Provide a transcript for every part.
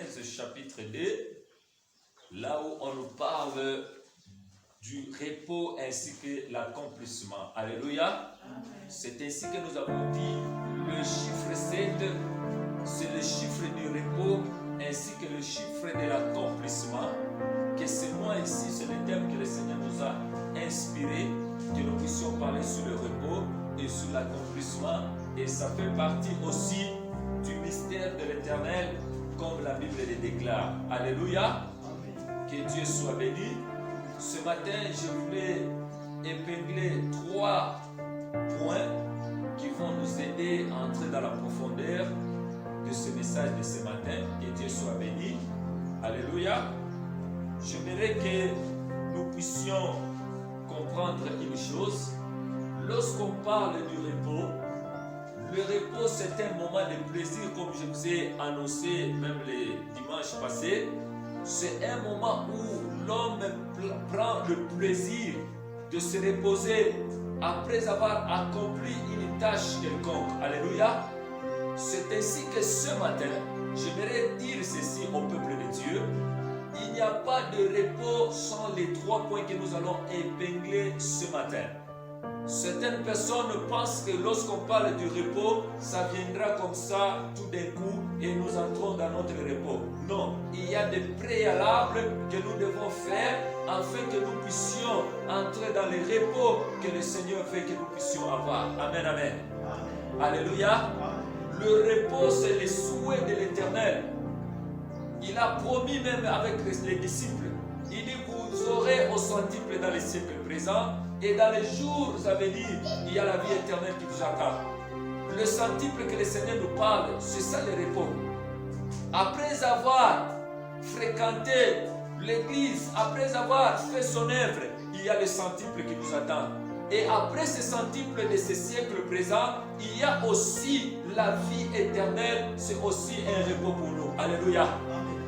Genèse chapitre 2, là où on nous parle du repos ainsi que l'accomplissement. Alléluia. C'est ainsi que nous avons dit, le chiffre 7, c'est le chiffre du repos ainsi que le chiffre de l'accomplissement. Que c'est moi ici, c'est le thème que le Seigneur nous a inspiré, que nous puissions parler sur le repos et sur l'accomplissement. Et ça fait partie aussi du mystère de l'Éternel, comme la Bible le déclare. Alléluia. Que Dieu soit béni. Ce matin, je voulais épingler 3 points qui vont nous aider à entrer dans la profondeur de ce message de ce matin. Que Dieu soit béni. Alléluia. J'aimerais que nous puissions comprendre une chose. Lorsqu'on parle du repos, le repos c'est un moment de plaisir, comme je vous ai annoncé même les dimanches passés. C'est un moment où l'homme prend le plaisir de se reposer après avoir accompli une tâche quelconque. Alléluia. C'est ainsi que ce matin, j'aimerais dire ceci au peuple de Dieu. Il n'y a pas de repos sans les 3 points que nous allons épingler ce matin. Certaines personnes pensent que lorsqu'on parle du repos, ça viendra comme ça tout d'un coup et nous entrons dans notre repos. Non, il y a des préalables que nous devons faire afin que nous puissions entrer dans les repos que le Seigneur veut que nous puissions avoir. Amen, amen. Alléluia. Le repos, c'est le souhait de l'Éternel. Il a promis même avec les disciples. Il dit, vous aurez au centuple dans les siècles présents et dans les jours à venir, il y a la vie éternelle qui vous attend. Le centuple que le Seigneur nous parle, c'est ça le repos. Après avoir fréquenté l'église, après avoir fait son œuvre, il y a le centuple qui nous attend. Et après ce centuple de ce siècle présent, il y a aussi la vie éternelle, c'est aussi un repos pour nous. Alléluia.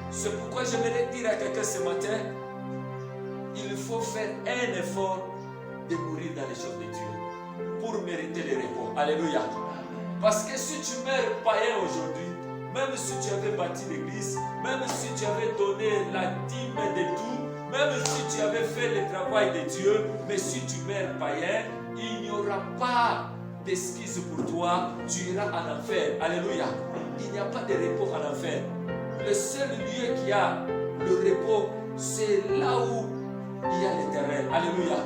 C'est pourquoi j'aimerais dire à quelqu'un ce matin, il faut faire un effort de mourir dans les choses de Dieu pour mériter le repos. Alléluia. Parce que si tu meurs païen aujourd'hui, même si tu avais bâti l'église, même si tu avais donné la dîme de tout, même si tu avais fait le travail de Dieu, mais si tu meurs païen, il n'y aura pas d'excuse pour toi, tu iras en enfer. Alléluia. Il n'y a pas de repos en enfer. Le seul lieu qui a le repos, c'est là où il y a l'Éternel. Alléluia.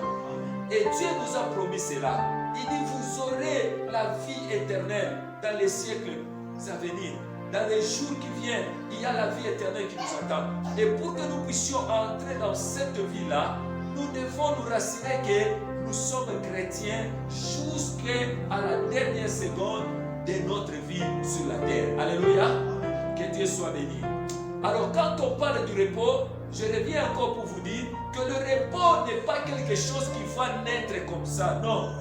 Et Dieu nous a promis cela. Il dit, vous aurez la vie éternelle dans les siècles à venir. Dans les jours qui viennent, il y a la vie éternelle qui nous attend. Et pour que nous puissions entrer dans cette vie-là, nous devons nous rassurer que nous sommes chrétiens jusqu'à la dernière seconde de notre vie sur la terre. Alléluia. Que Dieu soit béni. Alors quand on parle du repos, je reviens encore pour vous dire que le repos n'est pas quelque chose qui va naître comme ça. Non.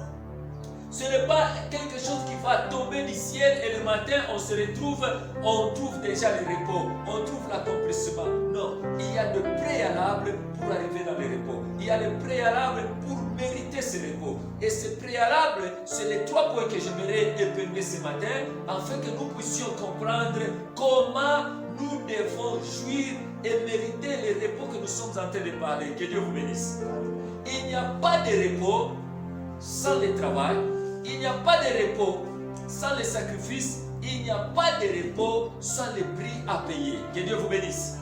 Ce n'est pas quelque chose qui va tomber du ciel et le matin on se retrouve, on trouve déjà le repos, on trouve l'accomplissement. Non, il y a de préalables pour arriver dans le repos. Il y a des préalables pour mériter ce repos. Et ces préalables, c'est les 3 points que j'aimerais épingler ce matin afin que nous puissions comprendre comment nous devons jouir et mériter le repos que nous sommes en train de parler. Que Dieu vous bénisse. Il n'y a pas de repos sans le travail. Il n'y a pas de repos sans le sacrifice. Il n'y a pas de repos sans le prix à payer. Que Dieu vous bénisse.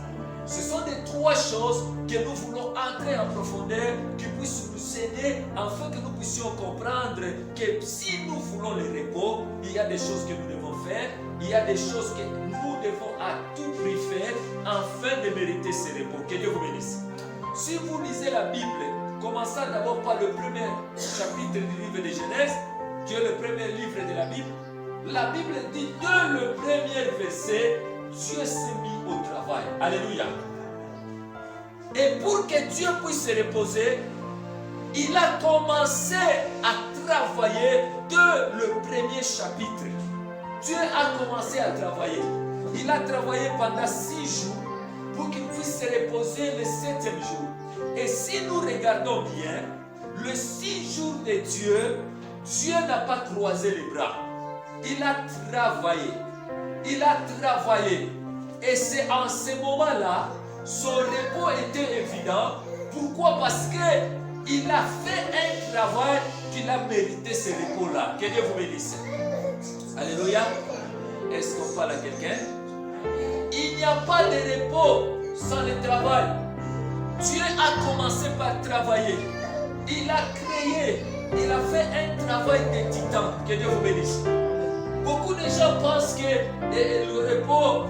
Ce sont les 3 choses que nous voulons entrer en profondeur, qui puissent nous aider afin que nous puissions comprendre que si nous voulons le repos, il y a des choses que nous devons faire, il y a des choses que nous devons à tout prix faire afin de mériter ce repos. Que Dieu vous bénisse. Si vous lisez la Bible, commençons d'abord par le premier chapitre du livre de Genèse, qui est le premier livre de la Bible dit dès le premier verset, Dieu s'est mis au travail. Alléluia. Et pour que Dieu puisse se reposer, il a commencé à travailler dès le premier chapitre. Dieu a commencé à travailler. Il a travaillé pendant 6 jours pour qu'il puisse se reposer le 7e jour. Et si nous regardons bien, le 6 jours de Dieu, Dieu n'a pas croisé les bras. Il a travaillé. Il a travaillé. Et c'est en ce moment-là, son repos était évident. Pourquoi? Parce qu'il a fait un travail qu'il a mérité ce repos-là. Que Dieu vous bénisse. Alléluia. Est-ce qu'on parle à quelqu'un? Il n'y a pas de repos sans le travail. Dieu a commencé par travailler. Il a créé, il a fait un travail de titan. Que Dieu vous bénisse. Beaucoup de gens pensent que le repos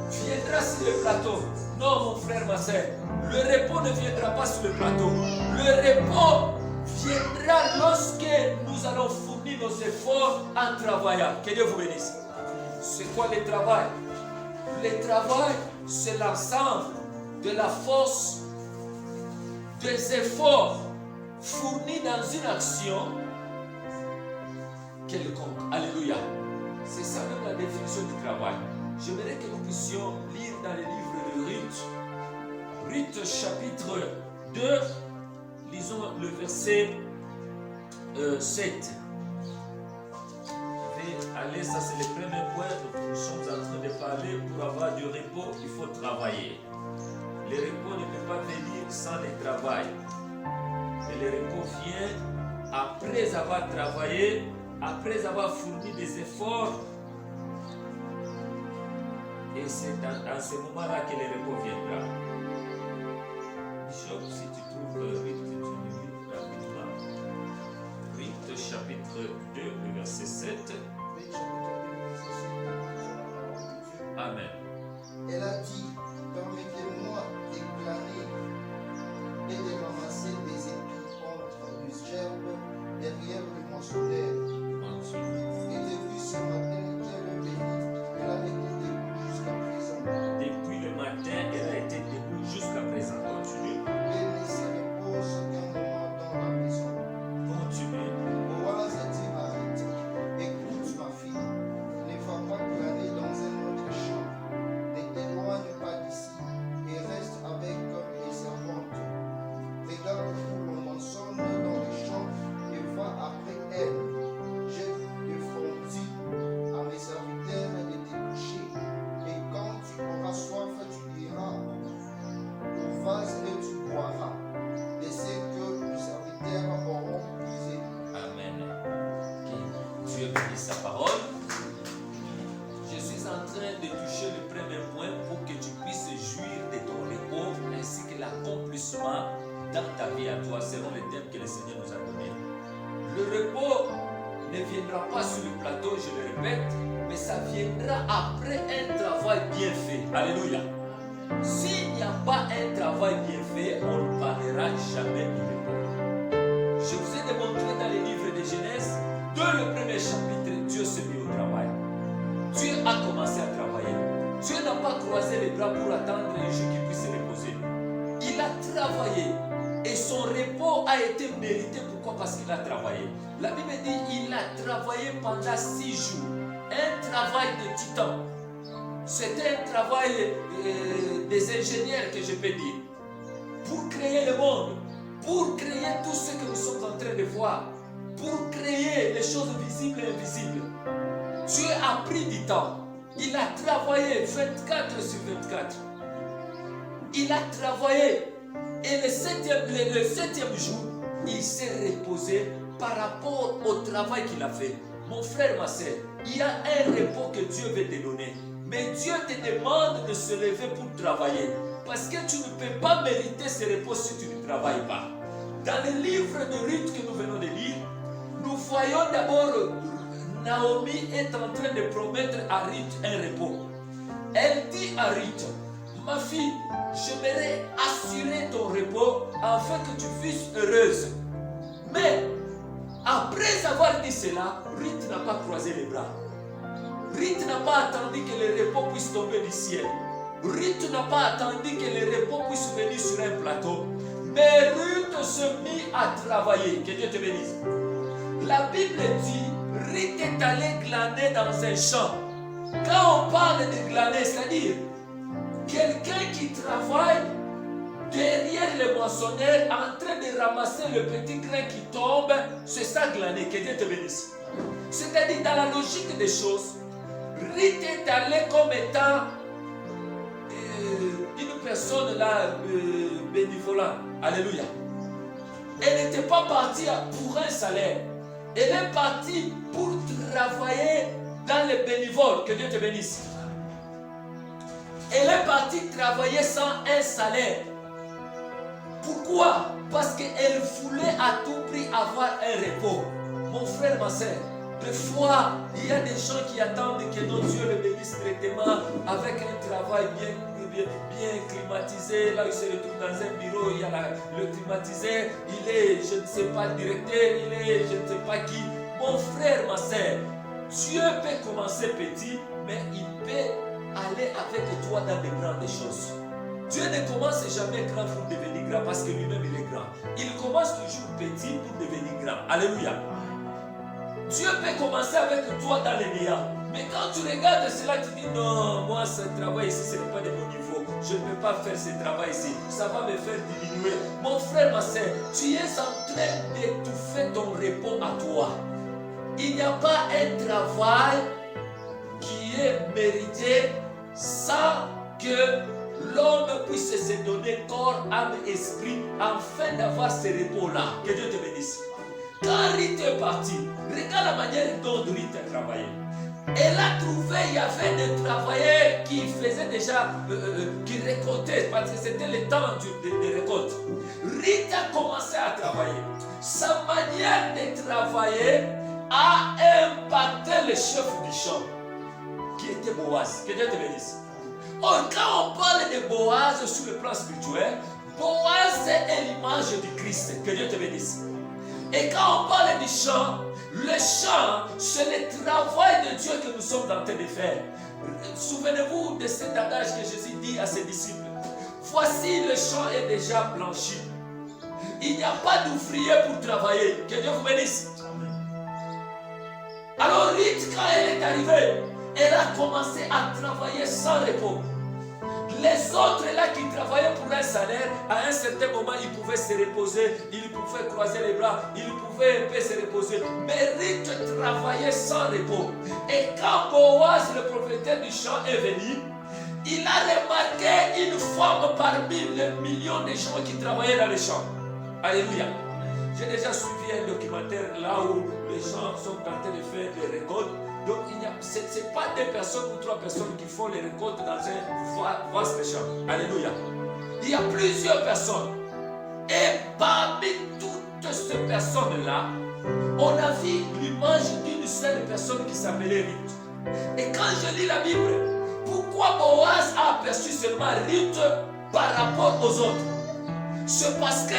viendra sur le plateau. Non, mon frère, ma soeur. Le repos ne viendra pas sur le plateau. Le repos viendra lorsque nous allons fournir nos efforts en travaillant. Que Dieu vous bénisse. C'est quoi le travail? Le travail, c'est l'ensemble de la force, des efforts fournis dans une action quelconque. Alléluia. C'est ça même la définition du travail. J'aimerais que nous puissions lire dans le livre de Ruth. Ruth chapitre 2, lisons le verset 7. Allez, ça c'est le premier point. Nous sommes en train de parler. Pour avoir du repos, il faut travailler. Le repos ne peut pas venir sans le travail. Et le repos vient après avoir travaillé, après avoir fourni des efforts. Et c'est dans ce moment-là que le repos viendra. Bishop, si tu trouves Ruth, tu me lis rapidement. Ruth chapitre 2, le verset 7. Amen. Elle a dit, permettez-moi de glaner et de ramasser des épis contre les gerbes derrière le moissonneur. Et depuis ce matin, elle bénit. Elle a été debout jusqu'à présent. Depuis le matin, elle a été debout jusqu'à présent. Continue. Elle ne se repose qu'un moment dans la maison. Continue. Boaz dit à Ruth, écoute ma fille, ne va pas glaner dans un autre champ. Ne t'éloigne pas d'ici et reste avec les servantes. Regarde où l'on moissonne dans les champs et va après elle. J'ai défendu à mes serviteurs de te coucher. Et quand tu auras soif, tu iras au vase et tu boiras de ce que nos serviteurs auront puisé. Amen. Dieu bénisse sa parole. Je suis en train de toucher le premier point pour que tu puisses jouir de ton repos ainsi que l'accomplissement dans ta vie à toi selon les thèmes que le Seigneur nous a donnés. Le repos ne viendra pas sur le plateau, je le répète, mais ça viendra après un travail bien fait. Alléluia. S'il n'y a pas un travail bien fait, on ne parlera jamais du repos. Je vous ai démontré dans les livres de Genèse, dès le premier chapitre, Dieu s'est mis au travail. Dieu a commencé à travailler. Dieu n'a pas croisé les bras pour attendre un jour qu'il puisse se reposer. Il a travaillé et son repos a été mérité. Pourquoi? Parce qu'il a travaillé. La Bible dit qu'il a travaillé pendant 6 jours. Un travail de titan. C'était un travail des ingénieurs que je peux dire. Pour créer le monde. Pour créer tout ce que nous sommes en train de voir. Pour créer les choses visibles et invisibles. Dieu a pris du temps. Il a travaillé 24 sur 24. Il a travaillé. Et le septième jour, il s'est reposé par rapport au travail qu'il a fait. Mon frère, ma soeur, il y a un repos que Dieu veut te donner. Mais Dieu te demande de se lever pour travailler. Parce que tu ne peux pas mériter ce repos si tu ne travailles pas. Dans le livre de Ruth que nous venons de lire, nous voyons d'abord Naomi est en train de promettre à Ruth un repos. Elle dit à Ruth, ma fille, j'aimerais assurer ton repos afin que tu fusses heureuse. Mais après avoir dit cela, Ruth n'a pas croisé les bras. Ruth n'a pas attendu que le repos puisse tomber du ciel. Ruth n'a pas attendu que le repos puisse venir sur un plateau. Mais Ruth se mit à travailler. Que Dieu te bénisse. La Bible dit, Ruth est allée glaner dans un champ. Quand on parle de glaner, c'est-à-dire quelqu'un qui travaille derrière le moissonneur en train de ramasser le petit grain qui tombe, c'est ça glaner. Que Dieu te bénisse. C'est-à-dire dans la logique des choses, Ruth est allée comme étant personne là, bénévolat. Alléluia. Elle n'était pas partie pour un salaire. Elle est partie pour travailler dans les bénévoles. Que Dieu te bénisse. Elle est partie travailler sans un salaire. Pourquoi? Parce qu'elle voulait à tout prix avoir un repos. Mon frère, ma soeur, des fois, il y a des gens qui attendent que notre Dieu le bénisse directement avec un travail bien climatisé. Là, il se retrouve dans un bureau, il y a le climatisé, il est, je ne sais pas, directeur, il est, je ne sais pas qui. Mon frère, ma soeur, Dieu peut commencer petit, mais il peut aller avec toi dans de grandes choses. Dieu ne commence jamais grand pour devenir grand parce que lui-même il est grand. Il commence toujours petit pour devenir grand. Alléluia. Dieu peut commencer avec toi dans les néants. Mais quand tu regardes cela, tu dis non, moi ce travail ici, ce n'est pas de mon niveau. Je ne peux pas faire ce travail ici. Ça va me faire diminuer. Mon frère, ma soeur, tu es en train d'étouffer ton repos à toi. Il n'y a pas un travail qui est mérité sans que l'homme puisse se donner corps, âme, esprit afin d'avoir ce repos-là. Que Dieu te bénisse. Quand Ruth est partie, regarde la manière dont Ruth a travaillé. Elle a trouvé, il y avait des travailleurs qui faisaient déjà, qui récoltaient, parce que c'était le temps de récolte. Ruth a commencé à travailler. Sa manière de travailler a impacté le chef du champ, qui était Boaz. Que Dieu te bénisse. Or, quand on parle de Boaz sur le plan spirituel, Boaz est l'image du Christ. Que Dieu te bénisse. Et quand on parle du chant, le chant, c'est le travail de Dieu que nous sommes en train de faire. Souvenez-vous de cet adage que Jésus dit à ses disciples. Voici le champ est déjà blanchi. Il n'y a pas d'ouvrier pour travailler. Que Dieu vous bénisse. Alors Ruth, quand elle est arrivée, elle a commencé à travailler sans repos. Les autres là qui travaillaient pour un salaire, à un certain moment, ils pouvaient se reposer, ils pouvaient croiser les bras, ils pouvaient un peu se reposer. Mais Ruth travaillait sans repos. Et quand Boaz, le propriétaire du champ, est venu, il a remarqué une femme parmi les millions de gens qui travaillaient dans les champs. Alléluia. J'ai déjà suivi un documentaire là où les gens sont en train de faire des récoltes. Donc, ce n'est pas deux personnes ou trois personnes qui font les récoltes dans un vaste champ. Alléluia. Il y a plusieurs personnes. Et parmi toutes ces personnes-là, on a vu l'image d'une seule personne qui s'appelait Ruth. Et quand je lis la Bible, pourquoi Boaz a aperçu seulement Ruth par rapport aux autres? C'est parce que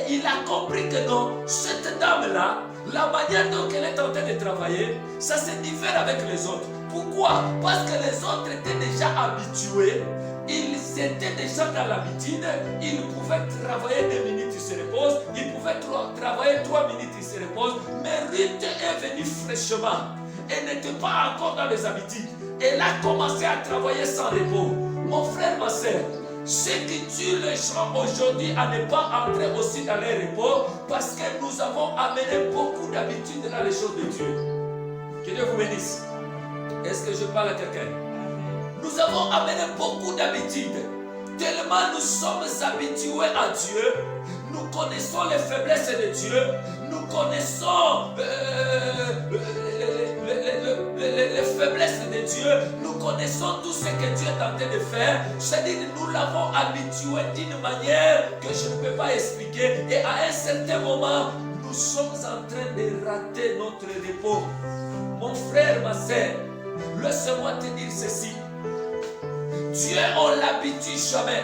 il a compris que non, cette dame-là, la manière dont elle est en train de travailler, ça se diffère avec les autres. Pourquoi? Parce que les autres étaient déjà habitués, ils étaient déjà dans l'habitude, ils pouvaient travailler 2 minutes, ils se reposent, ils pouvaient travailler 3 minutes, ils se reposent, mais Ruth est venue fraîchement, elle n'était pas encore dans les habitudes, elle a commencé à travailler sans repos. Mon frère, ma soeur, ce qui tue les gens aujourd'hui à ne pas entrer aussi dans les repos, parce que nous avons amené beaucoup d'habitudes dans les choses de Dieu. Que Dieu vous bénisse. Est-ce que je parle à quelqu'un? Nous avons amené beaucoup d'habitudes, tellement nous sommes habitués à Dieu, nous connaissons les faiblesses de Dieu, nous connaissons les faiblesses de Dieu, nous connaissons tout ce que Dieu est en train de faire. C'est-à-dire que nous l'avons habitué d'une manière que je ne peux pas expliquer. Et à un certain moment, nous sommes en train de rater notre repos. Mon frère, ma soeur, laisse-moi te dire ceci. Dieu, on ne l'habitue jamais.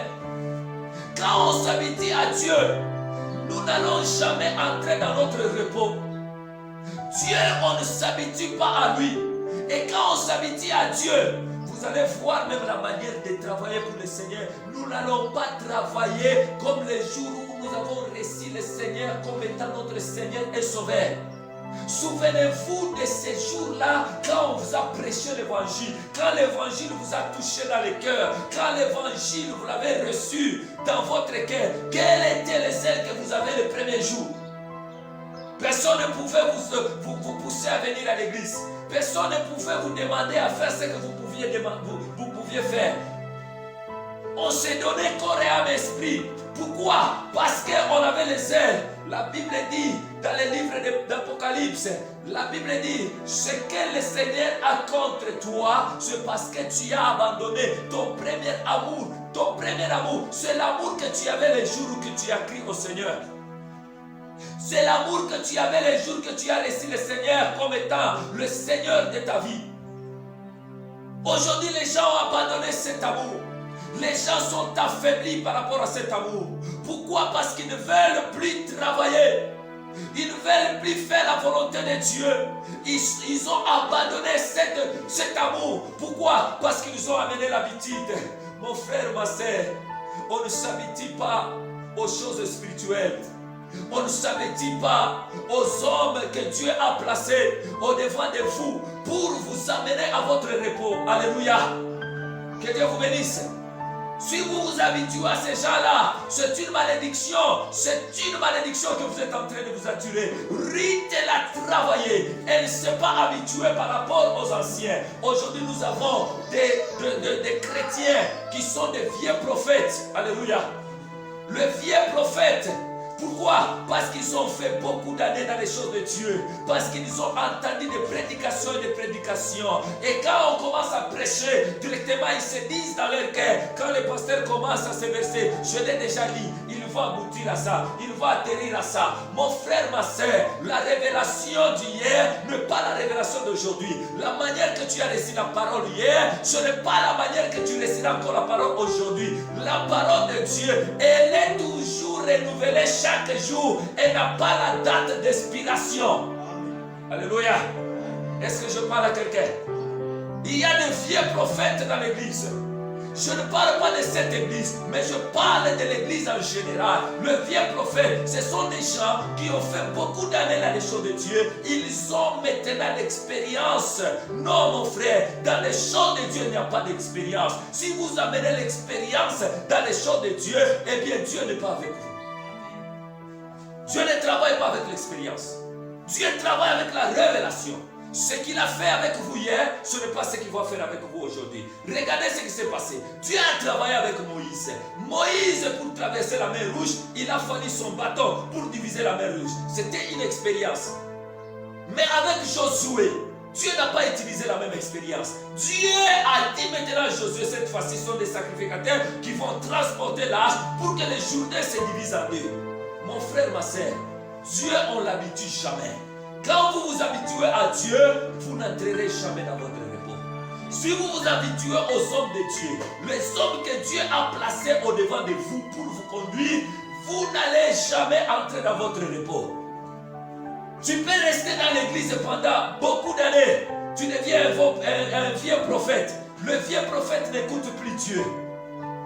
Quand on s'habitue à Dieu, nous n'allons jamais entrer dans notre repos. Dieu, on ne s'habitue pas à lui. Et quand on s'habitue à Dieu, vous allez voir même la manière de travailler pour le Seigneur. Nous n'allons pas travailler comme les jours où nous avons reçu le Seigneur comme étant notre Seigneur et Sauveur. Souvenez-vous de ces jours-là, quand on vous a prêché l'évangile, quand l'évangile vous a touché dans le cœur, quand l'évangile vous l'avez reçu dans votre cœur, quel était le zèle que vous avez le premier jour? Personne ne pouvait vous pousser à venir à l'église. Personne ne pouvait vous demander à faire ce que vous pouviez faire. On s'est donné corps et âme et esprit. Pourquoi? Parce qu'on avait les ailes. La Bible dit, dans les livres d'Apocalypse, la Bible dit, ce que le Seigneur a contre toi, c'est parce que tu as abandonné ton premier amour. Ton premier amour, c'est l'amour que tu avais les jours où tu as crié au Seigneur. C'est l'amour que tu avais les jours que tu as reçu le Seigneur comme étant le Seigneur de ta vie. Aujourd'hui, les gens ont abandonné cet amour. Les gens sont affaiblis par rapport à cet amour. Pourquoi? Parce qu'ils ne veulent plus travailler. Ils ne veulent plus faire la volonté de Dieu. Ils ont abandonné cet amour. Pourquoi? Parce qu'ils ont amené l'habitude. Mon frère, ma soeur, on ne s'habitue pas aux choses spirituelles. On ne s'habitue pas aux hommes que Dieu a placés au-devant de vous pour vous amener à votre repos. Alléluia. Que Dieu vous bénisse. Si vous vous habituez à ces gens-là, c'est une malédiction. C'est une malédiction que vous êtes en train de vous attirer. Rite l'a travaillé. Elle ne s'est pas habituée par rapport aux anciens. Aujourd'hui, nous avons des chrétiens qui sont des vieux prophètes. Alléluia. Le vieux prophète. Pourquoi? Parce qu'ils ont fait beaucoup d'années dans les choses de Dieu. Parce qu'ils ont entendu des prédications et des prédications. Et quand on commence à prêcher, directement ils se disent dans leur cœur, quand le pasteur commence à se verser, je l'ai déjà dit, il va aboutir à ça, il va atterrir à ça. Mon frère, ma soeur, la révélation d'hier n'est pas la révélation d'aujourd'hui. La manière que tu as reçu la parole hier, ce n'est pas la manière que tu recevras encore la parole aujourd'hui. La parole de Dieu, elle est toujours renouvelée chaque jour. Elle n'a pas la date d'expiration. Alléluia. Est-ce que je parle à quelqu'un? Il y a des vieux prophètes dans l'église. Je ne parle pas de cette église, mais je parle de l'église en général. Le vieux prophète, ce sont des gens qui ont fait beaucoup d'années dans les choses de Dieu. Ils ont maintenant l'expérience. Non, mon frère, dans les choses de Dieu, il n'y a pas d'expérience. Si vous amenez l'expérience dans les choses de Dieu, eh bien Dieu n'est pas avec vous. Dieu ne travaille pas avec l'expérience. Dieu travaille avec la révélation. Ce qu'il a fait avec vous hier, ce n'est pas ce qu'il va faire avec vous aujourd'hui. Regardez ce qui s'est passé. Dieu a travaillé avec Moïse. Moïse, pour traverser la mer Rouge, il a fallu son bâton pour diviser la mer Rouge. C'était une expérience. Mais avec Josué, Dieu n'a pas utilisé la même expérience. Dieu a dit maintenant à Josué, cette fois-ci, ce sont des sacrificateurs qui vont transporter l'arche pour que les Jourdains se divisent en deux. Mon frère, ma soeur, Dieu, on ne l'habitue jamais. Quand vous vous habituez à Dieu, vous n'entrerez jamais dans votre repos. Si vous vous habituez aux hommes de Dieu, les hommes que Dieu a placés au-devant de vous pour vous conduire, vous n'allez jamais entrer dans votre repos. Tu peux rester dans l'église pendant beaucoup d'années. Tu deviens un vieux prophète. Le vieux prophète n'écoute plus Dieu.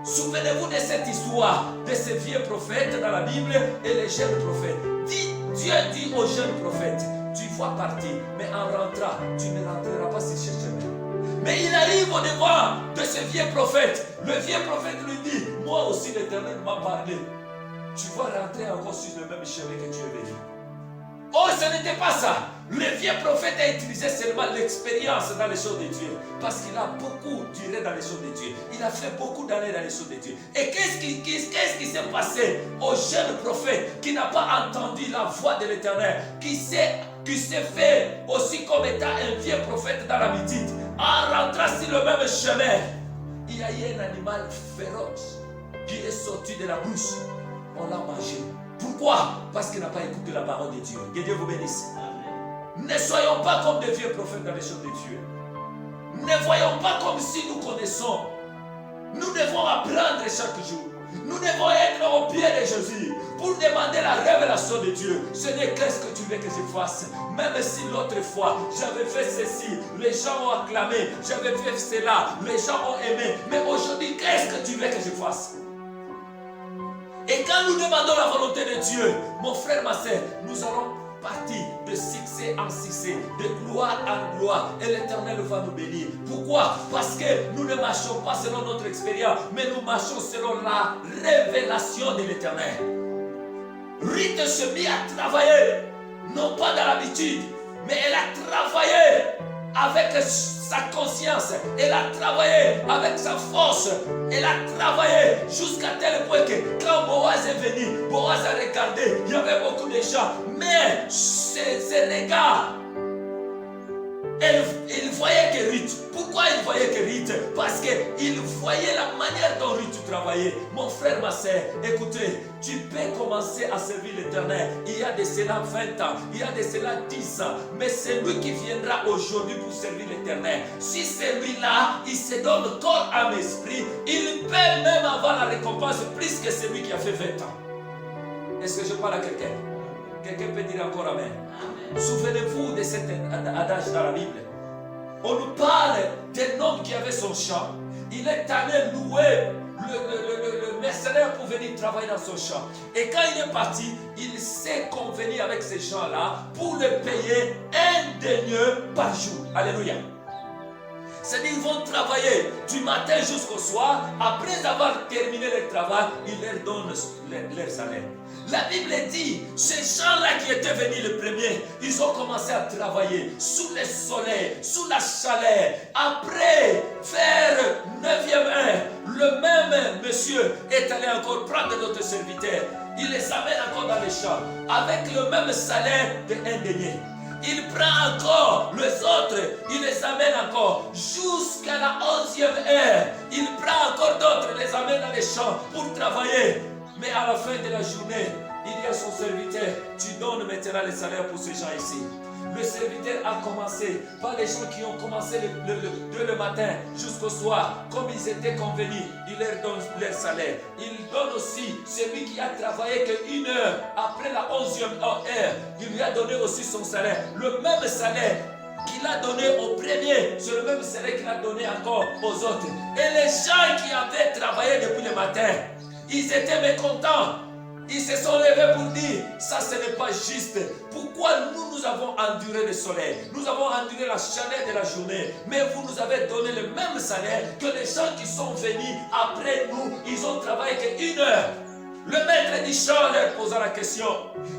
Souvenez-vous de cette histoire de ces vieux prophètes dans la Bible et les jeunes prophètes. Dieu dit aux jeunes prophètes, tu vas partir, mais en rentrant, tu ne rentreras pas sur ce chemin. Mais il arrive au devant de ce vieux prophète. Le vieux prophète lui dit, moi aussi l'Éternel m'a parlé. Tu vas rentrer encore sur le même chemin que tu es venu. Oh, ce n'était pas ça. Le vieux prophète a utilisé seulement l'expérience dans les choses de Dieu. Parce qu'il a beaucoup duré dans les choses de Dieu. Il a fait beaucoup d'années dans les choses de Dieu. Et qu'est-ce qui s'est passé au jeune prophète qui n'a pas entendu la voix de l'Éternel, qui s'est fait aussi comme étant un vieux prophète dans l'habitude. En rentrant sur le même chemin, il y a eu un animal féroce qui est sorti de la bouche. On l'a mangé. Pourquoi? Parce qu'il n'a pas écouté la parole de Dieu. Que Dieu vous bénisse. Amen. Ne soyons pas comme des vieux prophètes dans les choses de Dieu. Ne voyons pas comme si nous connaissons. Nous devons apprendre chaque jour. Nous devons être au pied de Jésus pour demander la révélation de Dieu. Seigneur, qu'est-ce que tu veux que je fasse? Même si l'autre fois, j'avais fait ceci, les gens ont acclamé, j'avais fait cela, les gens ont aimé. Mais aujourd'hui, qu'est-ce que tu veux que je fasse? Et quand nous demandons la volonté de Dieu, mon frère, ma soeur, nous allons partir de succès en succès, de gloire en gloire, et l'Éternel va nous bénir. Pourquoi? Parce que nous ne marchons pas selon notre expérience, mais nous marchons selon la révélation de l'Éternel. Ruth se mit à travailler, non pas dans l'habitude, mais elle a travaillé avec sa conscience. Elle a travaillé avec sa force. Elle a travaillé jusqu'à tel point que quand Boaz est venu, Boaz a regardé, il y avait beaucoup de gens. Mais ces regards, il voyait que Ruth. Pourquoi il voyait que Ruth? Parce qu'il voyait la manière dont Ruth travaillait. Mon frère, ma soeur, écoutez, tu peux commencer à servir l'Éternel. Il y a de cela 20 ans, il y a de cela 10 ans. Mais c'est lui qui viendra aujourd'hui pour servir l'Éternel. Si celui-là, il se donne corps, âme, esprit, il peut même avoir la récompense plus que celui qui a fait 20 ans. Est-ce que je parle à quelqu'un? Quelqu'un peut dire encore Amen. Souvenez-vous de cet adage dans la Bible. On nous parle d'un homme qui avait son champ. Il est allé louer le mercenaire pour venir travailler dans son champ. Et quand il est parti, il s'est convenu avec ces gens-là pour le payer un denier par jour. Alléluia. C'est-à-dire qu'ils vont travailler du matin jusqu'au soir. Après avoir terminé le travail, il leur donne leur salaire. La Bible dit, ces gens-là qui étaient venus le premier, ils ont commencé à travailler sous le soleil, sous la chaleur. Après, vers 9e heure, le même monsieur est allé encore prendre d'autres serviteurs. Il les amène encore dans les champs avec le même salaire d'un denier. Il prend encore les autres, il les amène encore jusqu'à la 11e heure. Il prend encore d'autres, les amène dans les champs pour travailler. Mais à la fin de la journée, il dit à son serviteur, tu donnes maintenant le salaire pour ces gens ici. Le serviteur a commencé par les gens qui ont commencé le matin jusqu'au soir, comme ils étaient convenus. Il leur donne leur salaire. Il donne aussi celui qui a travaillé qu'une heure après la 11e heure. Il lui a donné aussi son salaire. Le même salaire qu'il a donné au premier, c'est le même salaire qu'il a donné encore aux autres. Et les gens qui avaient travaillé depuis le matin, ils étaient mécontents. Ils se sont levés pour dire, ça ce n'est pas juste. Pourquoi nous avons enduré le soleil, nous avons enduré la chaleur de la journée, mais vous nous avez donné le même salaire que les gens qui sont venus après nous, ils ont travaillé qu'une heure. Le maître du champ leur posa la question,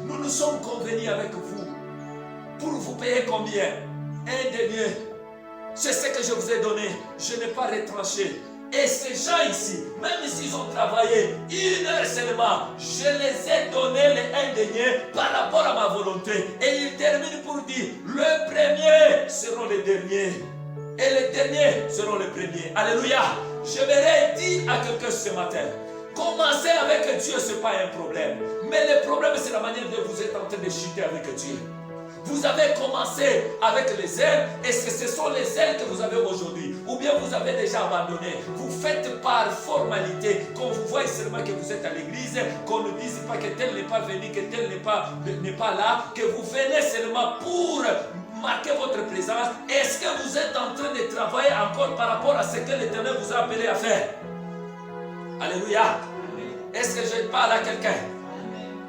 nous nous sommes convenus avec vous pour vous payer combien? Un denier. C'est ce que je vous ai donné, je n'ai pas retranché. Et ces gens ici, même s'ils ont travaillé une heure seulement, je les ai donné les un denier par rapport à ma volonté. Et ils terminent pour dire, le premier seront les derniers. Et les derniers seront les premiers. Alléluia. Je voudrais dire à quelqu'un ce matin, commencer avec Dieu, ce n'est pas un problème. Mais le problème, c'est la manière dont vous êtes en train de chuter avec Dieu. Vous avez commencé avec les ailes, est-ce que ce sont les ailes que vous avez aujourd'hui? Ou bien vous avez déjà abandonné? Vous faites par formalité, qu'on vous voit seulement que vous êtes à l'église, qu'on ne dise pas que tel n'est pas venu, que tel n'est pas là, que vous venez seulement pour marquer votre présence. Est-ce que vous êtes en train de travailler encore par rapport à ce que l'Éternel vous a appelé à faire? Alléluia. Est-ce que je parle à quelqu'un?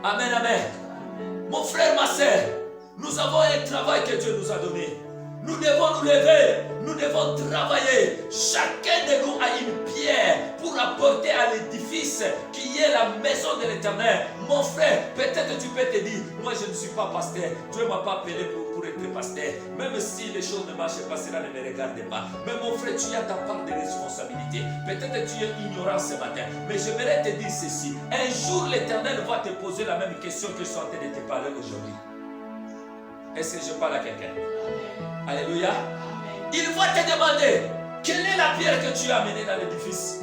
Amen, amen. Mon frère, ma soeur, nous avons un travail que Dieu nous a donné. Nous devons nous lever, nous devons travailler. Chacun de nous a une pierre pour apporter à l'édifice qui est la maison de l'Éternel. Mon frère, peut-être tu peux te dire, moi je ne suis pas pasteur, Dieu ne m'a pas appelé pour être pasteur. Même si les choses ne marchent pas, cela ne me regarde pas. Mais mon frère, tu as ta part de responsabilité. Peut-être tu es ignorant ce matin, mais je voudrais te dire ceci. Un jour l'Éternel va te poser la même question que je suis en train de te parler aujourd'hui. Est-ce que je parle à quelqu'un? Alléluia. Il va te demander, quelle est la pierre que tu as amenée dans l'édifice?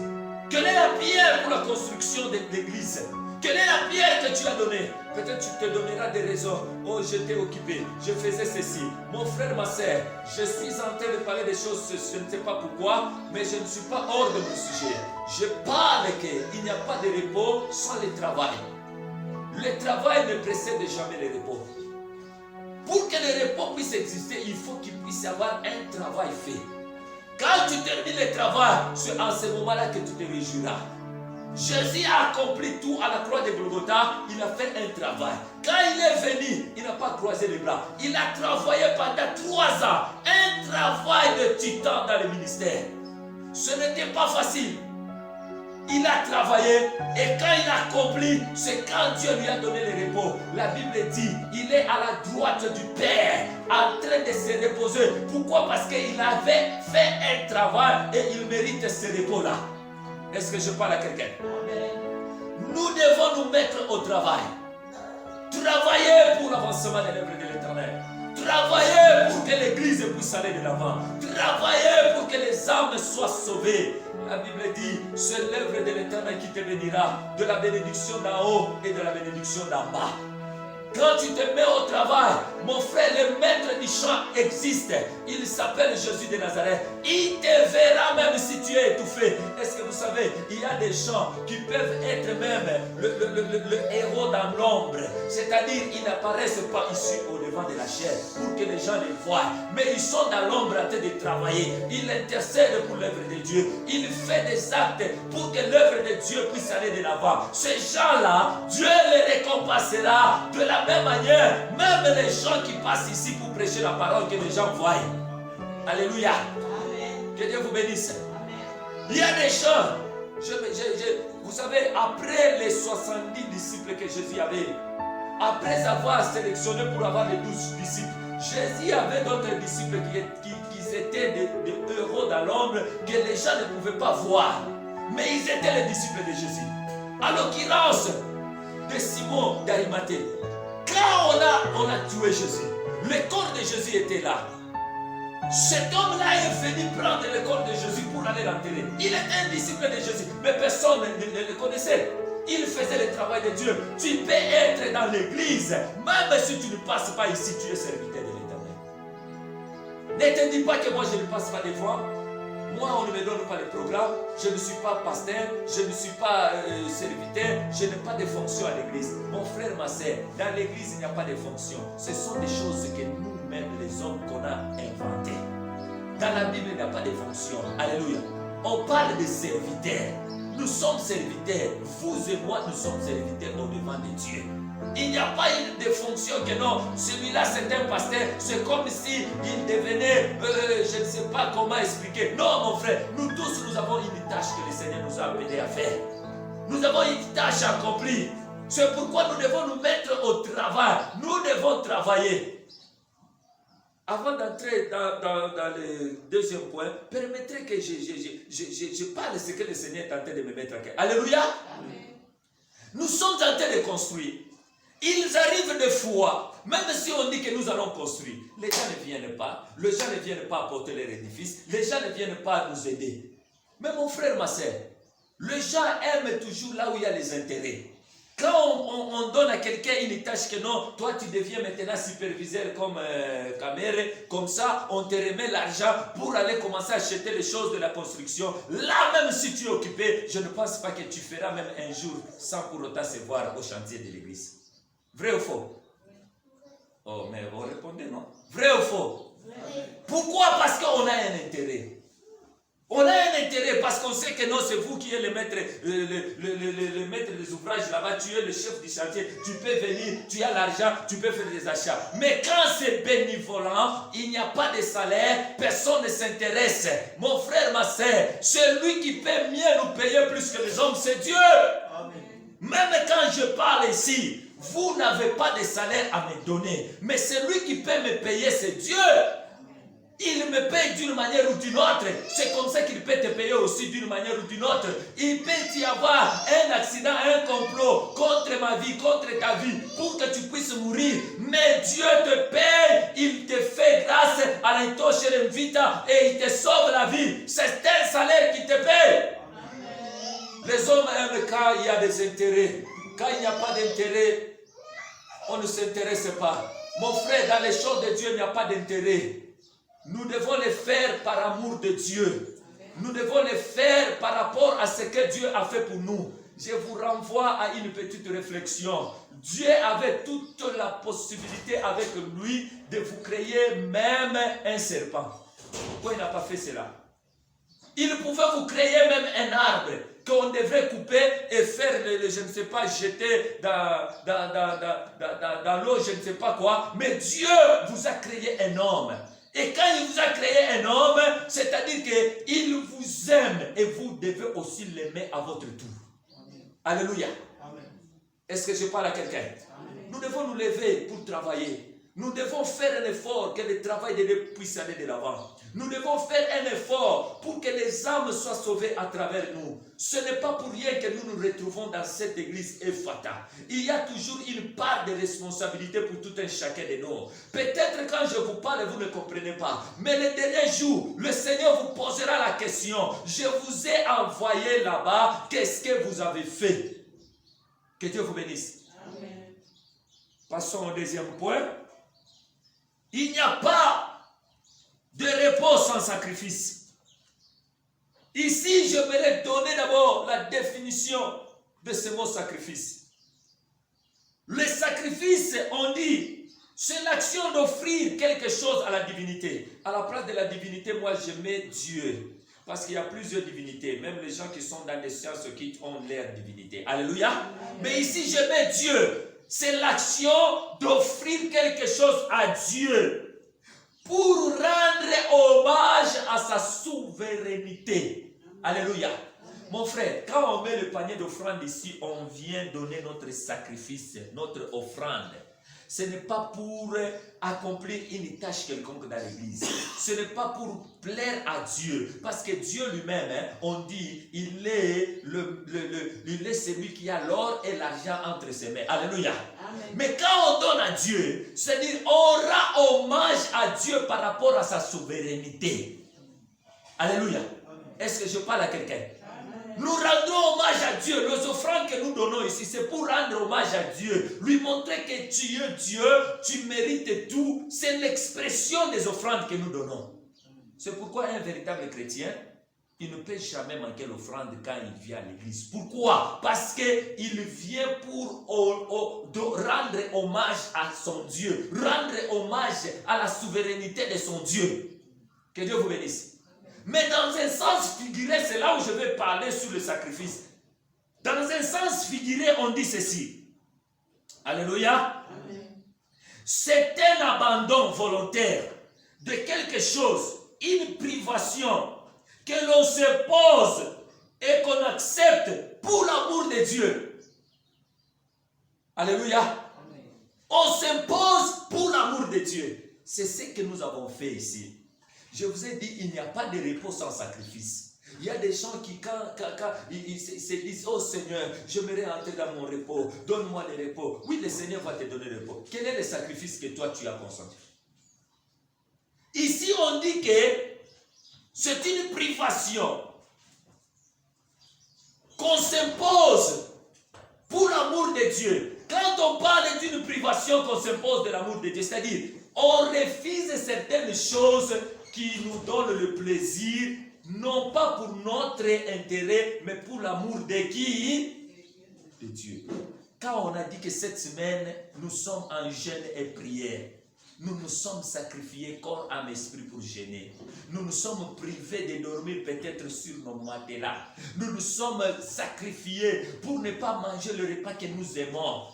Quelle est la pierre pour la construction de l'église? Quelle est la pierre que tu as donnée? Peut-être tu te donneras des raisons. Oh, j'étais occupé, je faisais ceci. Mon frère, ma soeur, je suis en train de parler des choses, je ne sais pas pourquoi, mais je ne suis pas hors de mon sujet. Je parle qu'il n'y a pas de repos sans le travail. Le travail ne précède jamais le repos. Pour que le repos puisse exister, il faut qu'il puisse y avoir un travail fait. Quand tu termines le travail, c'est en ce moment-là que tu te réjouiras. Jésus a accompli tout à la croix de Golgotha, il a fait un travail. Quand il est venu, il n'a pas croisé les bras. Il a travaillé pendant 3 ans. Un travail de titan dans le ministère. Ce n'était pas facile. Il il a travaillé et quand il a accompli, c'est quand Dieu lui a donné le repos. La Bible dit, il est à la droite du Père en train de se reposer. Pourquoi? Parce qu'il avait fait un travail et il mérite ce repos-là. Est-ce que je parle à quelqu'un? Nous devons nous mettre au travail. Travailler pour l'avancement de l'œuvre de l'Éternel. Travailler pour que l'Église puisse aller de l'avant. Travailler pour que les âmes soient sauvées. La Bible dit, c'est l'œuvre de l'Éternel qui te bénira, de la bénédiction d'en haut et de la bénédiction d'en bas. Quand tu te mets au travail, mon frère, le maître du champ existe. Il s'appelle Jésus de Nazareth. Il te verra même si tu es étouffé. Est-ce que vous savez, il y a des gens qui peuvent être même le héros dans l'ombre. C'est-à-dire, ils n'apparaissent pas ici au devant de la chair pour que les gens les voient. Mais ils sont dans l'ombre en train de travailler. Il intercède pour l'œuvre de Dieu. Il fait des actes pour que l'œuvre de Dieu puisse aller de l'avant. Ces gens-là, Dieu les récompensera de la même manière, même les gens qui passent ici pour prêcher la parole, que les gens voient. Alléluia. Amen. Que Dieu vous bénisse. Amen. Il y a des gens, vous savez, après les 70 disciples que Jésus avait, après avoir sélectionné pour avoir les 12 disciples, Jésus avait d'autres disciples qui étaient des héros dans l'ombre que les gens ne pouvaient pas voir. Mais ils étaient les disciples de Jésus. En l'occurrence de Simon d'Arimathée. Quand on a tué Jésus, le corps de Jésus était là. Cet homme-là est venu prendre le corps de Jésus pour aller l'enterrer. Il était un disciple de Jésus, mais personne ne le connaissait. Il faisait le travail de Dieu. Tu peux être dans l'église, même si tu ne passes pas ici, tu es serviteur de l'Éternel. Ne te dis pas que moi je ne passe pas des fois. Moi, on ne me donne pas le programme, je ne suis pas pasteur, je ne suis pas serviteur, je n'ai pas de fonction à l'église. Mon frère, ma soeur, dans l'église, il n'y a pas de fonction. Ce sont des choses que nous-mêmes, les hommes, qu'on a inventées. Dans la Bible, il n'y a pas de fonction. Alléluia. On parle de serviteurs. Nous sommes serviteurs. Vous et moi, nous sommes serviteurs au devant de Dieu. Il n'y a pas de fonction que non, celui-là c'est un pasteur, c'est comme si il devenait, je ne sais pas comment expliquer. Non mon frère, nous tous nous avons une tâche que le Seigneur nous a appelé à faire. Nous avons une tâche accomplie. C'est pourquoi nous devons nous mettre au travail. Nous devons travailler. Avant d'entrer dans le deuxième point, permettez que je parle de ce que le Seigneur est en train de me mettre à cœur. Alléluia. Amen. Nous sommes en train de construire. Ils arrivent des fois, même si on dit que nous allons construire, les gens ne viennent pas, les gens ne viennent pas apporter leur édifice, les gens ne viennent pas nous aider. Mais mon frère, ma soeur, les gens aiment toujours là où il y a les intérêts. Quand on donne à quelqu'un une tâche que non, toi tu deviens maintenant superviseur comme caméra, comme ça on te remet l'argent pour aller commencer à acheter les choses de la construction. Là même si tu es occupé, je ne pense pas que tu feras même un jour sans pour autant se voir au chantier de l'église. Vrai ou faux? Oh, mais vous répondez non? Vrai ou faux? Pourquoi? Parce qu'on a un intérêt. On a un intérêt parce qu'on sait que non, c'est vous qui êtes le maître, le maître des ouvrages là-bas, tu es le chef du chantier, tu peux venir, tu as l'argent, tu peux faire des achats. Mais quand c'est bénévolant, il n'y a pas de salaire, personne ne s'intéresse. Mon frère, ma soeur, celui qui peut mieux nous payer plus que les hommes, c'est Dieu. Amen. Même quand je parle ici, vous n'avez pas de salaire à me donner, mais celui qui peut me payer, c'est Dieu. Il me paye d'une manière ou d'une autre. C'est comme ça qu'il peut te payer aussi d'une manière ou d'une autre. Il peut y avoir un accident, un complot contre ma vie, contre ta vie, pour que tu puisses mourir. Mais Dieu te paye, il te fait grâce à l'intouche et vita et il te sauve la vie. C'est un salaire qui te paye. Les hommes aiment quand il y a des intérêts. Quand il n'y a pas d'intérêt, on ne s'intéresse pas. Mon frère, dans les choses de Dieu, il n'y a pas d'intérêt. Nous devons les faire par amour de Dieu. Nous devons les faire par rapport à ce que Dieu a fait pour nous. Je vous renvoie à une petite réflexion. Dieu avait toute la possibilité avec lui de vous créer même un serpent. Pourquoi il n'a pas fait cela? Il pouvait vous créer même un arbre qu'on devrait couper et faire, je ne sais pas, jeter dans l'eau, je ne sais pas quoi. Mais Dieu vous a créé un homme. Et quand il vous a créé un homme, c'est-à-dire qu'il vous aime et vous devez aussi l'aimer à votre tour. Amen. Alléluia. Amen. Est-ce que je parle à quelqu'un? Nous devons nous lever pour travailler. Nous devons faire un effort que le travail de Dieu puisse aller de l'avant. Nous devons faire un effort pour que les âmes soient sauvées à travers nous. Ce n'est pas pour rien que nous nous retrouvons dans cette église Ephata. Il y a toujours une part de responsabilité pour tout un chacun de nous. Peut-être quand je vous parle, vous ne comprenez pas. Mais le dernier jour, le Seigneur vous posera la question. Je vous ai envoyé là-bas. Qu'est-ce que vous avez fait? Que Dieu vous bénisse. Amen. Passons au deuxième point. Il n'y a pas de repos sans sacrifice. Ici, je vais donner d'abord la définition de ce mot sacrifice. Le sacrifice, on dit, c'est l'action d'offrir quelque chose à la divinité. À la place de la divinité, moi, je mets Dieu. Parce qu'il y a plusieurs divinités. Même les gens qui sont dans les sciences qui ont leur divinité. Alléluia. Amen. Mais ici, je mets Dieu. C'est l'action d'offrir quelque chose à Dieu pour rendre hommage à sa souveraineté. Alléluia. Mon frère, quand on met le panier d'offrande ici, on vient donner notre sacrifice, notre offrande. Ce n'est pas pour accomplir une tâche quelconque dans l'église. Ce n'est pas pour plaire à Dieu. Parce que Dieu lui-même, on dit, il est celui qui a l'or et l'argent entre ses mains. Alléluia. Amen. Mais quand on donne à Dieu, c'est-à-dire on rend hommage à Dieu par rapport à sa souveraineté. Alléluia. Est-ce que je parle à quelqu'un? Nous rendons hommage à Dieu. Les offrandes que nous donnons ici, c'est pour rendre hommage à Dieu. Lui montrer que tu es Dieu, tu mérites tout. C'est l'expression des offrandes que nous donnons. C'est pourquoi un véritable chrétien, il ne peut jamais manquer l'offrande quand il vient à l'église. Pourquoi? Parce qu'il vient pour rendre hommage à son Dieu. Rendre hommage à la souveraineté de son Dieu. Que Dieu vous bénisse. Mais dans un sens figuré, c'est là où je vais parler sur le sacrifice. Dans un sens figuré, on dit ceci. Alléluia. Amen. C'est un abandon volontaire de quelque chose, une privation que l'on se pose et qu'on accepte pour l'amour de Dieu. Alléluia. Amen. On s'impose pour l'amour de Dieu. C'est ce que nous avons fait ici. Je vous ai dit, il n'y a pas de repos sans sacrifice. Il y a des gens qui, quand ils se disent, oh Seigneur, j'aimerais entrer dans mon repos, donne-moi le repos. Oui, le Seigneur va te donner le repos. Quel est le sacrifice que toi tu as consenti? Ici, on dit que c'est une privation qu'on s'impose pour l'amour de Dieu. Quand on parle d'une privation qu'on s'impose de l'amour de Dieu, c'est-à-dire, on refuse certaines choses qui nous donnent le plaisir, non pas pour notre intérêt, mais pour l'amour de qui? De Dieu. Quand on a dit que cette semaine, nous sommes en jeûne et prière, nous nous sommes sacrifiés corps, âme, esprit pour jeûner. Nous nous sommes privés de dormir peut-être sur nos matelas. Nous nous sommes sacrifiés pour ne pas manger le repas que nous aimons.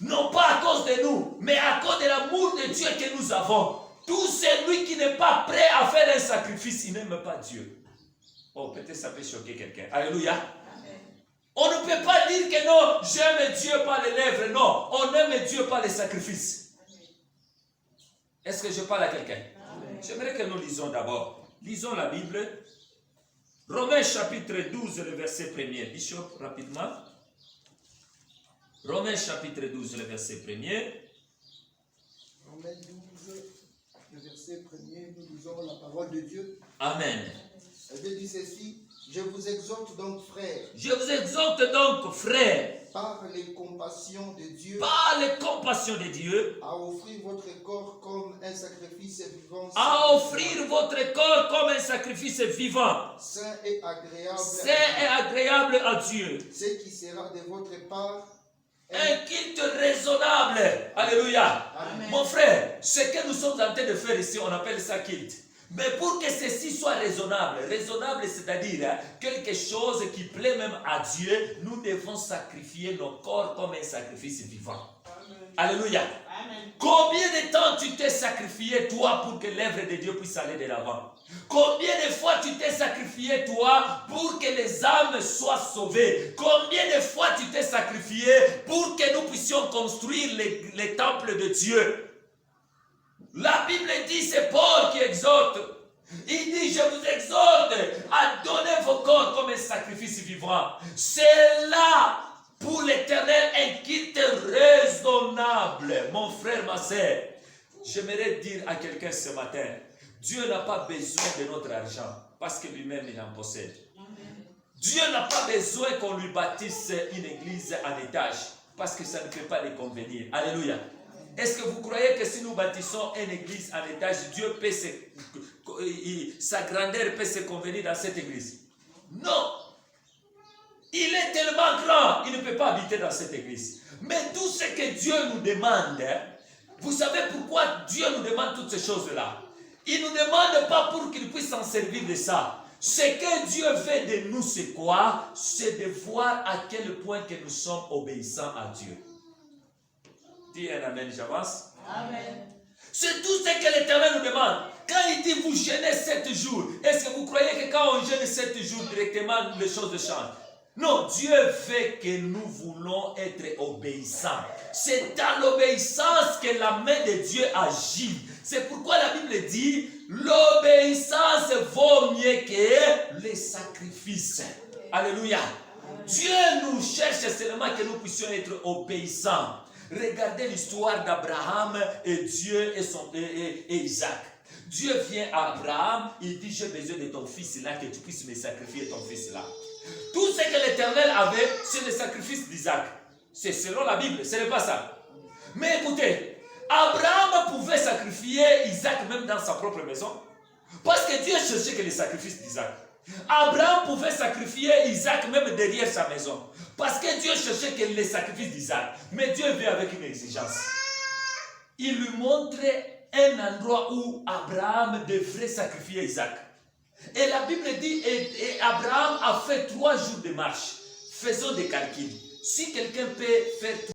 Non pas à cause de nous, mais à cause de l'amour de Dieu que nous avons. Tout celui qui n'est pas prêt à faire un sacrifice, il n'aime pas Dieu. Oh, peut-être ça peut choquer quelqu'un. Alléluia. Amen. On ne peut pas dire que non, j'aime Dieu par les lèvres. Non, on aime Dieu par les sacrifices. Est-ce que je parle à quelqu'un? J'aimerais que nous lisons d'abord. Lisons la Bible. Romains chapitre 12, le verset 1er. Bishop, rapidement. Romains chapitre 12, le verset 1er. Romains 12, le verset 1er, nous lisons la parole de Dieu. Amen. Elle dit ceci, je vous exhorte donc, frères. Je vous exhorte donc, frères. Par les compassions de Dieu. Par les compassions de Dieu. À offrir votre corps comme un sacrifice vivant. À offrir votre corps comme un sacrifice vivant. Saint et agréable. Saint et agréable à Dieu. Ce qui sera de votre part un culte raisonnable. Alléluia. Amen. Mon frère, ce que nous sommes en train de faire ici, on appelle ça culte. Mais pour que ceci soit raisonnable, c'est-à-dire quelque chose qui plaît même à Dieu, nous devons sacrifier nos corps comme un sacrifice vivant. Alléluia. Amen. Combien de temps tu t'es sacrifié, toi, pour que l'œuvre de Dieu puisse aller de l'avant? Combien de fois tu t'es sacrifié, toi, pour que les âmes soient sauvées? Combien de fois tu t'es sacrifié pour que nous puissions construire les temples de Dieu? La Bible dit, c'est Paul qui exhorte. Il dit, je vous exhorte à donner vos corps comme un sacrifice vivant. C'est là, pour l'Éternel, un culte raisonnable. Mon frère, ma sœur, j'aimerais dire à quelqu'un ce matin, Dieu n'a pas besoin de notre argent, parce que lui-même, il en possède. Dieu n'a pas besoin qu'on lui bâtisse une église en étage, parce que ça ne peut pas lui convenir. Alléluia. Est-ce que vous croyez que si nous bâtissons une église en étage, Dieu peut sa grandeur peut se convenir dans cette église? Non. Il est tellement grand, il ne peut pas habiter dans cette église. Mais tout ce que Dieu nous demande, vous savez pourquoi Dieu nous demande toutes ces choses-là? Il ne nous demande pas pour qu'il puisse s'en servir de ça. Ce que Dieu fait de nous, c'est quoi? C'est de voir à quel point que nous sommes obéissants à Dieu. Dis un amen, j'avance. Amen. C'est tout ce que l'Éternel nous demande. Quand il dit vous jeûnez 7 jours, est-ce que vous croyez que quand on jeûne 7 jours, directement les choses changent? Non, Dieu veut que nous voulons être obéissants. C'est dans l'obéissance que la main de Dieu agit. C'est pourquoi la Bible dit, l'obéissance vaut mieux que les sacrifices. Alléluia. Dieu nous cherche seulement que nous puissions être obéissants. Regardez l'histoire d'Abraham et Dieu et Isaac. Dieu vient à Abraham, il dit, j'ai besoin de ton fils là, que tu puisses me sacrifier ton fils là. Tout ce que l'Éternel avait, c'est le sacrifice d'Isaac. C'est selon la Bible, ce n'est pas ça. Mais écoutez, Abraham pouvait sacrifier Isaac même dans sa propre maison. Parce que Dieu cherchait que le sacrifice d'Isaac. Abraham pouvait sacrifier Isaac même derrière sa maison. Parce que Dieu cherchait que le sacrifice d'Isaac. Mais Dieu vient avec une exigence. Il lui montrait un endroit où Abraham devrait sacrifier Isaac. Et la Bible dit, et Abraham a fait 3 jours de marche. Faisons des calculs. Si quelqu'un peut faire